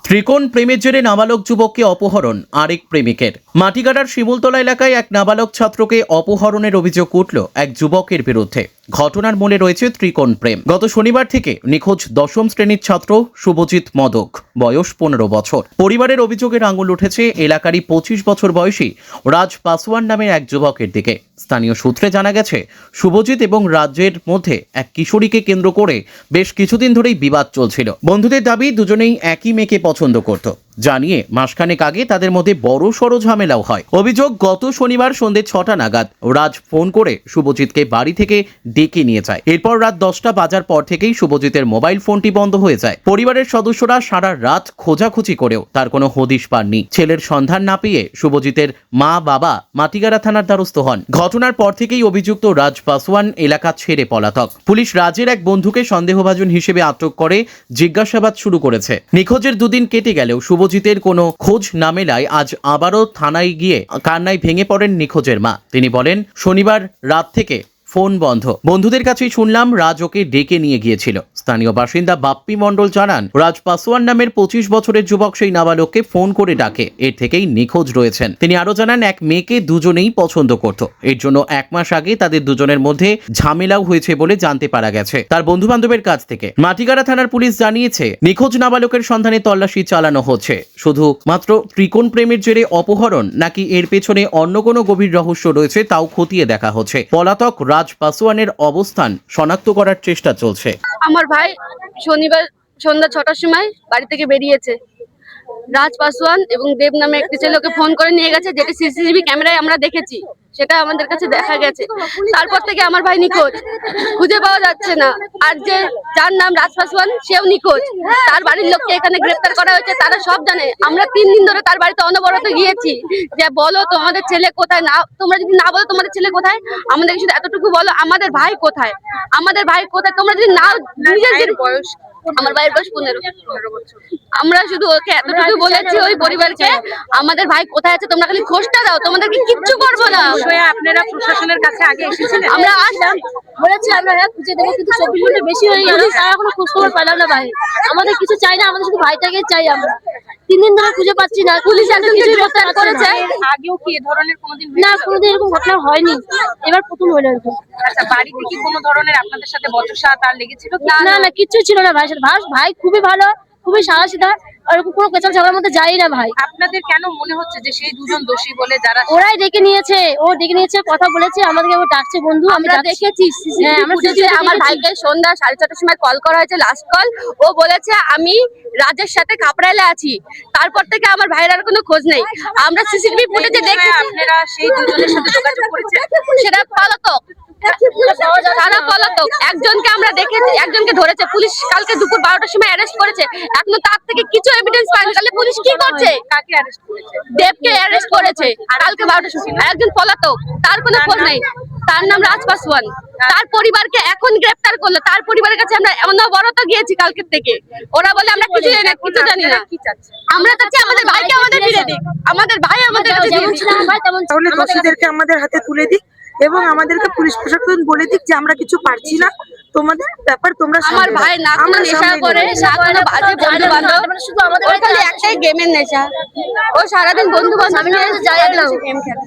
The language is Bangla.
ত্রিকোণ প্রেমের জেরে নাবালক যুবককে অপহরণ আরেক প্রেমিকের। মাটিগাড়ার শিমুলতলা এলাকায় এক নাবালক ছাত্রকে অপহরণের অভিযোগ উঠল এক যুবকের বিরুদ্ধে। ঘটনার মূলে রয়েছে ত্রিকোণ প্রেম। গত শনিবার থেকে নিখোঁজ দশম শ্রেণীর ছাত্র শুভজিৎ মদক, বয়স 15 বছর। পরিবারের অভিযোগের আঙুল উঠেছে এলাকারই 25 বছর বয়সী রাজ পাসওয়ান নামের এক যুবকের দিকে। স্থানীয় সূত্রে জানা গেছে, শুভজিৎ এবং রাজ্যের মধ্যে এক কিশোরীকে কেন্দ্র করে বেশ কিছুদিন ধরেই বিবাদ চলছিল। বন্ধুদের দাবি দুজনেই একই মেয়েকে পছন্দ করত। জানিয়ে মাসখানেক আগে তাদের মধ্যে বড় সড় ঝামেলাও হয়। অভিযোগ, গত শনিবার সন্ধ্যে 6টা নাগাদ রাজ ফোন করে শুভজিৎকে বাড়ি থেকে ডেকে নিয়ে যায়। এরপর রাত 10টা বাজার পর থেকেই শুভজিতের মোবাইল ফোনটি বন্ধ হয়ে যায়। পরিবারের সদস্যরা সারা রাত খোঁজাখুঁজি করেও তার কোনো হদিশ পাননি। ছেলের সন্ধান না পেয়ে শুভজিতের মা বাবা মাটিগাড়া থানার দ্বারস্থ হন। ঘটনার পর থেকেই অভিযুক্ত রাজ পাসওয়ান এলাকা ছেড়ে পলাতক। পুলিশ রাজের এক বন্ধুকে সন্দেহভাজন হিসেবে আটক করে জিজ্ঞাসাবাদ শুরু করেছে। নিখোঁজের দুদিন কেটে গেলেও শুভজিতের কোনো খোঁজ না মেলায় আজ আবারও থানায় গিয়ে কান্নায় ভেঙে পড়েন নিখোঁজের মা। তিনি বলেন, শনিবার রাত থেকে ফোন বন্ধ। বন্ধুদের কাছেই শুনলাম রাজ ওকে ডেকে নিয়ে গিয়েছিল। স্থানীয় বাসিন্দা বাপ্পি মণ্ডল জানান, রাজ পাসওয়ান নামের 25 বছরের যুবক সেই নাবালককে ফোন করে ডাকে। এর থেকেই নিখোঁজ রয়েছেন। তিনি আরো জানান, এক মেয়েকে দুজনেই পছন্দ করত। এর জন্য 1 মাস আগে তাদের দুজনের মধ্যে ঝামেলাও হয়েছে বলে জানতে পারা গেছে তার বন্ধু বান্ধবের কাছ থেকে। মাটিগাড়া থানার পুলিশ জানিয়েছে, নিখোঁজ নাবালকের সন্ধানে তল্লাশি চালানো হচ্ছে। শুধু মাত্র ত্রিকোণ প্রেমের জেরে অপহরণ নাকি এর পেছনে অন্য কোনো গভীর রহস্য রয়েছে তাও খতিয়ে দেখা হচ্ছে। পলাতক রাজ পাসওয়ানের অবস্থান শনাক্ত করার চেষ্টা চলছে। আমার ভাই শনিবার সন্ধ্যা 6টার সময় বাড়ি থেকে বেরিয়েছে। রাজ পাসওয়ান এবং দেব নামে একটি ছেলেকে ফোন করে নিয়ে গেছে, যেটি সিসিটিভি ক্যামেরায় আমরা দেখেছি, সেটা আমাদের কাছে দেখা গেছে। তারপর থেকে আমার ভাই নিখোঁজ, খুঁজে পাওয়া যাচ্ছে না। আর যার নাম রাজ পাসওয়ান সেও নিখোঁজ। তার বাড়ির লোককে এখানে গ্রেফতার করা হয়েছে, তারা সব জানে। আমরা 3 দিন ধরে তার বাড়িতে অনবরত গিয়েছি যে বলো তোমাদের ছেলে কোথায়। না, তোমরা যদি না বলো তোমাদের ছেলে কোথায়, আমাদের শুধু এতটুকু বলো আমাদের ভাই কোথায়, আমাদের ভাই কোথায়। তোমরা যদি না, নিজের বয়স, আমার ভাইয়ের বয়স 15 বছর। আমরা শুধু ওকে এতটুকু বলেছি ওই পরিবারকে, আমাদের ভাই কোথায় আছে তোমরা খালি খোঁজটা দাও, তোমাদেরকে কিচ্ছু করবো না। আপনারা প্রশাসনের কাছে আগে এসেছিলেন? আমরা আসলাম, বলেছি আমরা খুঁজে দেবো, কিন্তু 24 ঘন্টা বেশি হয়ে গেল, তার এখনো খোঁজ খবর পেলাম না। ভাই আমাদের কিছু চাই না, আমাদের শুধু ভাইটাকে চাই। আমরা 3 দিন ধরে খুঁজে পাচ্ছি না। পুলিশ একজনকে গ্রেফতার করেছে। আগেও কি এ ধরনের কোনোদিন না, কোনোদিন এরকম ঘটনা হয়নি, এবার প্রথম হলো এরকম। আচ্ছা, বাড়িতে কি কোনো ধরনের আপনাদের সাথে বচসা তার লেগেছিল? না না, কিচ্ছু ছিল না ভাইয়ের সাথে। ভাই খুবই ভালো, খুবই সাহসিদা, আর কোনো কেচাল ঝগড়ার মধ্যে যাই না ভাই। আপনাদের কেন মনে হচ্ছে যে সেই দুজন দোষী বলে? যারা ওরাই ডেকে নিয়েছে, ও ডেকে নিয়েছে, কথা বলেছে, আমাদেরকে ও ডাকছে বন্ধু। আমরা দেখেছি আমার ভাইকে সন্ধ্যা 6:30টার সময় কল করা হয়েছে, লাস্ট কল। ও বলেছে আমি রাজের সাথে কাপড়াইলে আছি। তারপর থেকে আমার ভাইয়ের আর কোনো খোঁজ নেই। আমরা সিসিটিভি ফুটেজে দেখি আপনারা সেই দুজনের সাথে যোগাযোগ করেছেন? সেটা পলাতক, তারা পলাতক। একজনকে আমরা দেখেছি, একজনকে ধরেছে পুলিশ কালকে দুপুর 12টার সময় অ্যারেস্ট করেছে। এখনো তার থেকে কিছু এভিডেন্স পায়নি। তাহলে পুলিশ কি করছে? কাকে অ্যারেস্ট করেছে? দেবকে অ্যারেস্ট করেছে কালকে 12টার সময়। আর একজন পলাতক, তার কোনো খোঁজ নেই। তার নাম রাজ পাসওয়ান। তার পরিবারকে এখন গ্রেফতার করলো। তার পরিবারের কাছে আমরা অনবরত গিয়েছি কালকে থেকে। ওরা বলে আমরা কিছু জানি না, কিছু জানি না। আমরা চাচ্ছি আমাদের ভাইকে আমাদের ফিরে দিক। আমাদের ভাই আমাদের কাছে যেমন ছিল আমার ভাই তেমন তাহলে দোষীদেরকে আমাদের হাতে তুলে দিক এবং আমাদেরকে পুলিশ প্রশাসন বলে দিক যে আমরা কিছু পারছি না, তোমাদের ব্যাপার তোমরা আমার ভাই না কোনো নেশা করে, না কোনো বাজে বন্ধু বান্ধব, শুধু আমাদের খালি একটাই গেমের নেশা। ও সারাদিন বন্ধু বান্ধব নিয়ে যায়, গেম খেলে।